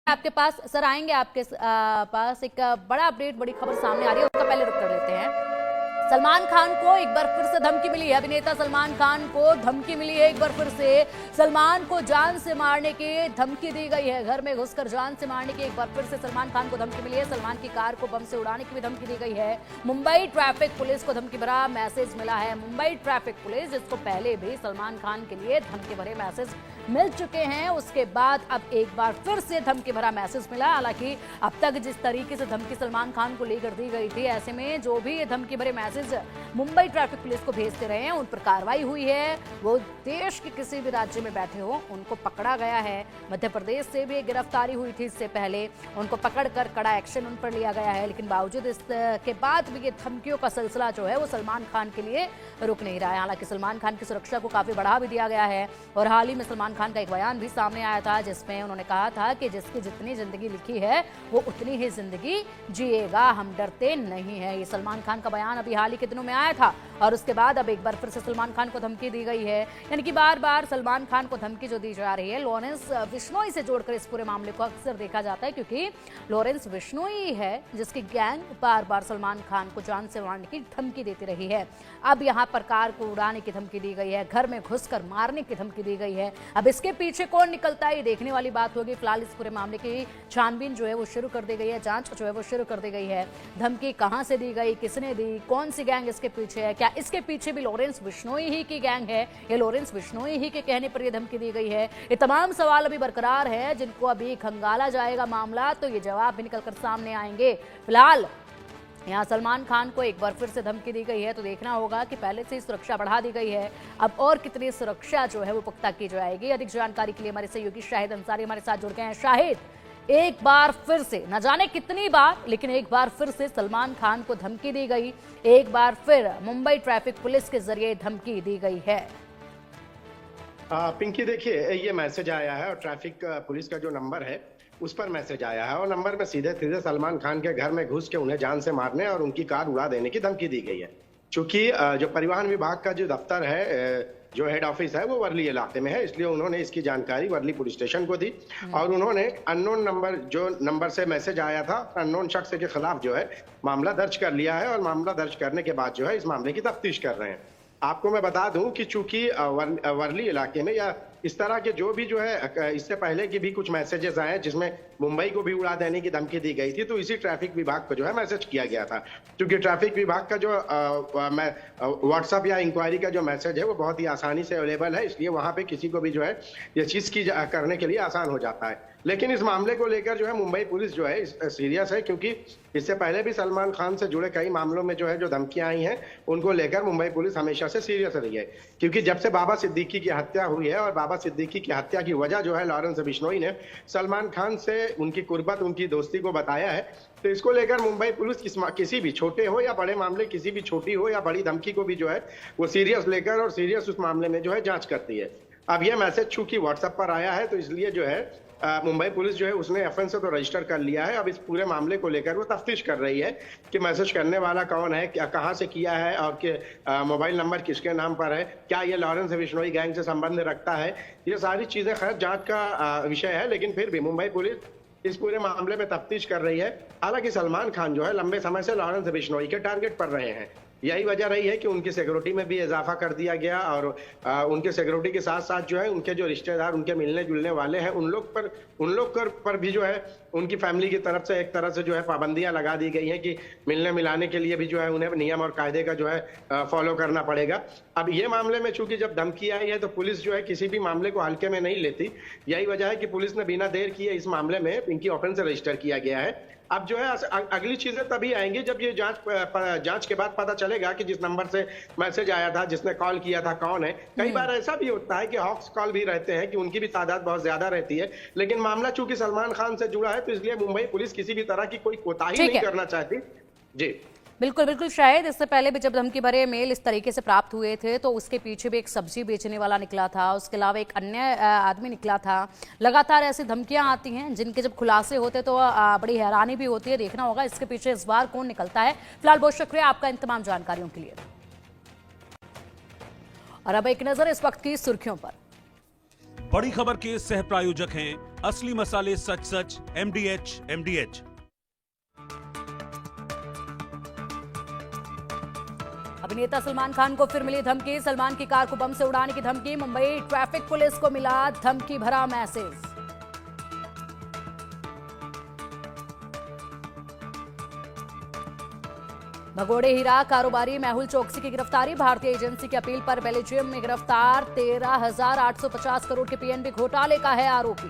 आपके पास सर आएंगे आपके पास एक बड़ा अपडेट, बड़ी खबर सामने आ रही है, उसका पहले रुक कर लेते हैं। सलमान खान को एक बार फिर से धमकी मिली है। अभिनेता सलमान खान को धमकी मिली है एक बार फिर से। सलमान को जान से मारने की धमकी दी गई है। घर में घुसकर जान से मारने की एक बार फिर से सलमान खान को धमकी मिली है। सलमान की कार को बम से उड़ाने की भी धमकी दी गई है। मुंबई ट्रैफिक पुलिस को धमकी भरा मैसेज मिला है। मुंबई ट्रैफिक पुलिस, जिसको पहले भी सलमान खान के लिए धमकी भरे मैसेज मिल चुके हैं, उसके बाद अब एक बार फिर से धमकी भरा मैसेज मिला। हालांकि अब तक जिस तरीके से धमकी सलमान खान को लेकर दी गई थी, ऐसे में जो भी धमकी भरे मैसेज मुंबई ट्रैफिक पुलिस को भेजते रहे हैं, उन पर कार्रवाई हुई है। वो देश के किसी भी राज्य में बैठे हो, उनको पकड़ा गया है। मध्य प्रदेश से भी गिरफ्तारी हुई थी इससे पहले, उनको पकड़कर कड़ा एक्शन उन पर लिया गया है। लेकिन बावजूद इसके बाद भी ये धमकियों का सिलसिला जो है वो सलमान खान के लिए रुक नहीं रहा है। हालांकि सलमान खान की सुरक्षा को काफी बढ़ा भी दिया गया है और हाल ही में सलमान खान का एक बयान भी सामने आया था, जिसमें उन्होंने कहा था कि जिसकी जितनी जिंदगी लिखी है वो उतनी ही जिंदगी जिएगा, हम डरते नहीं है। ये सलमान खान का बयान अभी हाल ही के दिनों में आया था और उसके बाद अब एक बार फिर से सलमान खान को धमकी दी गई है। यानी कि बार बार सलमान खान को धमकी जो दी जा रही है, लॉरेंस बिश्नोई से जोड़कर इस पूरे मामले को अक्सर देखा जाता है, क्योंकि लॉरेंस बिश्नोई है जिसकी गैंग बार बार सलमान खान को जान से मारने की धमकी देती रही है। अब यहाँ पर कार को उड़ाने की धमकी दी गई है, घर में घुसकर मारने की धमकी दी गई है। अब इसके पीछे कौन निकलता है ये देखने वाली बात होगी। फिलहाल इस पूरे मामले की छानबीन जो है वो शुरू कर दी गई है, जांच जो है वो शुरू कर दी गई है। धमकी कहां से दी गई, किसने दी, कौन सी गैंग इसके पीछे है, क्या इसके पीछे भी लॉरेंस बिश्नोई ही की गैंग है या लॉरेंस बिश्नोई ही के कहने पर यह धमकी दी गई है। ये तमाम सवाल अभी बरकरार है, जिनको अभी खंगाला जाएगा मामला, तो ये जवाब भी निकलकर सामने आएंगे। फिलहाल यहाँ सलमान खान को एक बार फिर से धमकी दी गई है, तो देखना होगा कि पहले से ही सुरक्षा बढ़ा दी गई है, अब और कितनी सुरक्षा जो है वो पुख्ता की जाएगी। अधिक जानकारी के लिए हमारे सहयोगी शाहिद अंसारी हमारे साथ जुड़ गए हैं। शाहिद, एक बार फिर से, न जाने कितनी बार, लेकिन एक बार फिर से सलमान खान को धमकी दी गई, एक बार फिर मुंबई ट्रैफिक पुलिस के जरिए धमकी दी गई है। पिंकी, देखिए ये मैसेज आया है और ट्रैफिक पुलिस का जो नंबर है उस पर मैसेज आया है और नंबर में सीधे सीधे सलमान खान के घर में घुस के उन्हें जान से मारने और उनकी कार उड़ा देने की धमकी दी गई है। चूंकि जो परिवहन विभाग का जो दफ्तर है, जो हेड ऑफिस है, वो वर्ली इलाके में है, इसलिए उन्होंने इसकी जानकारी वर्ली पुलिस स्टेशन को दी और उन्होंने अननोन नंबर, जो नंबर से मैसेज आया था, अननोन शख्स के खिलाफ जो है मामला दर्ज कर लिया है और मामला दर्ज करने के बाद जो है इस मामले की तफ्तीश कर रहे हैं। आपको मैं बता दूं कि चूंकि वर्ली इलाके में या इस तरह के जो भी जो है इससे पहले की भी कुछ मैसेजेस आए जिसमें मुंबई को भी उड़ा देने की धमकी दी गई थी, तो इसी ट्रैफिक विभाग को जो है मैसेज किया गया था। क्योंकि ट्रैफिक विभाग का जो व्हाट्सएप या इंक्वायरी का जो मैसेज है वो बहुत ही आसानी से अवेलेबल है, इसलिए वहां पे किसी को भी जो है ये चीज की करने के लिए आसान हो जाता है। लेकिन इस मामले को लेकर जो है मुंबई पुलिस जो है सीरियस है, क्योंकि इससे पहले भी सलमान खान से जुड़े कई मामलों में जो है जो धमकियां आई हैं उनको लेकर मुंबई पुलिस हमेशा से सीरियस रही है। क्योंकि जब से बाबा सिद्दीकी की हत्या हुई है और बाबा सिद्दीकी की हत्या की वजह जो है लॉरेंस बिश्नोई ने सलमान खान से उनकी कुर्बत, उनकी दोस्ती को बताया है, तो इसको लेकर मुंबई पुलिस किसी भी छोटे हो या बड़े मामले, किसी भी छोटी हो या बड़ी धमकी को भी जो है वो सीरियस लेकर और सीरियस उस मामले में जो है जांच करती है। अब यह मैसेज चूंकि व्हाट्सएप पर आया है, तो इसलिए जो है मुंबई पुलिस जो है उसने एफएनसी तो रजिस्टर कर लिया है। अब इस पूरे मामले को लेकर वो तफ्तीश कर रही है कि मैसेज करने वाला कौन है, क्या, कहां से किया है और मोबाइल नंबर किसके नाम पर है, क्या ये लॉरेंस बिश्नोई गैंग से संबंध रखता है। ये सारी चीजें खैर जांच का विषय है, लेकिन फिर भी मुंबई पुलिस इस पूरे मामले में तफ्तीश कर रही है। हालांकि सलमान खान जो है लंबे समय से लॉरेंस बिश्नोई के टारगेट पर रहे हैं। यही वजह रही है कि उनकी सिक्योरिटी में भी इजाफा कर दिया गया और उनके सिक्योरिटी के साथ साथ जो है उनके जो रिश्तेदार, उनके मिलने जुलने वाले हैं, उन लोग पर भी जो है उनकी फैमिली की तरफ से एक तरह से जो है पाबंदियां लगा दी गई हैं कि मिलने मिलाने के लिए भी जो है उन्हें नियम और कायदे का जो है फॉलो करना पड़ेगा। अब ये मामले में चूंकि जब धमकी आई है तो पुलिस जो है किसी भी मामले को हल्के में नहीं लेती। यही वजह है कि पुलिस ने बिना देर किए इस मामले में इनकी ऑफेंस रजिस्टर किया गया है। अब जो है अगली चीजें तभी आएंगी जब ये जांच के बाद पता चलेगा कि जिस नंबर से मैसेज आया था, जिसने कॉल किया था, कौन है। कई बार ऐसा भी होता है कि हॉक्स कॉल भी रहते हैं कि उनकी भी तादाद बहुत ज्यादा रहती है, लेकिन मामला चूंकि सलमान खान से जुड़ा है तो इसलिए मुंबई पुलिस किसी भी तरह की कोई कोताही नहीं करना चाहती। जी बिल्कुल बिल्कुल। शायद इससे पहले भी जब धमकी भरे मेल इस तरीके से प्राप्त हुए थे तो उसके पीछे भी एक सब्जी बेचने वाला निकला था, उसके अलावा एक अन्य आदमी निकला था। लगातार ऐसी धमकियां आती हैं जिनके जब खुलासे होते तो बड़ी हैरानी भी होती है। देखना होगा इसके पीछे इस बार कौन निकलता है। फिलहाल बहुत शुक्रिया आपका इन तमाम जानकारियों के लिए। और अब एक नजर इस वक्त की सुर्खियों पर। बड़ी खबर के सह प्रायोजक हैं असली मसाले सच सच MDH। अभिनेता सलमान खान को फिर मिली धमकी। सलमान की कार को बम से उड़ाने की धमकी। मुंबई ट्रैफिक पुलिस को मिला धमकी भरा मैसेज। भगोड़े हीरा कारोबारी मेहुल चोकसी की गिरफ्तारी। भारतीय एजेंसी की अपील पर बेल्जियम में गिरफ्तार 13,850 करोड़ के PNB घोटाले का है आरोपी।